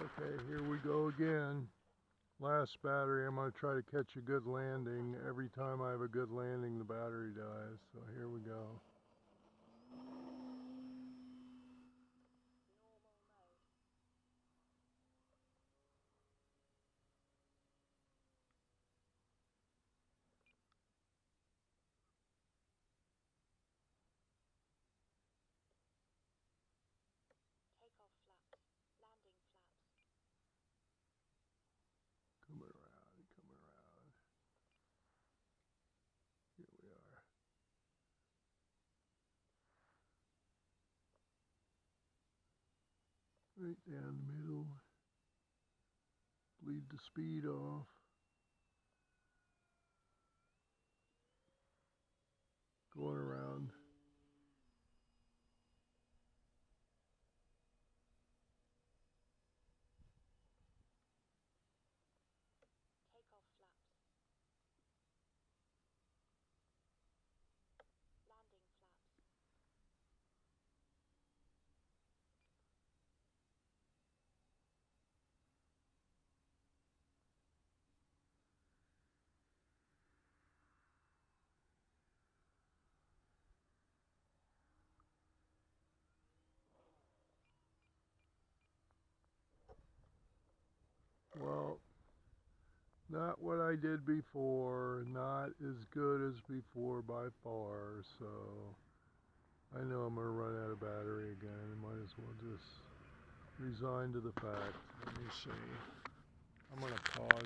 Okay, here we go again. Last battery, I'm going to try to catch a good landing. Every time I have a good landing, the battery dies. So here we go. Takeoff flaps, landing flaps. Coming around, coming around. Here we are. Right down the middle. Bleed the speed off. Going around. Takeoff flaps. Landing flaps. Well, not what I did before, not as good as before by far, so I know I'm going to run out of battery again. I might as well just resign to the fact. Let me see. I'm going to pause.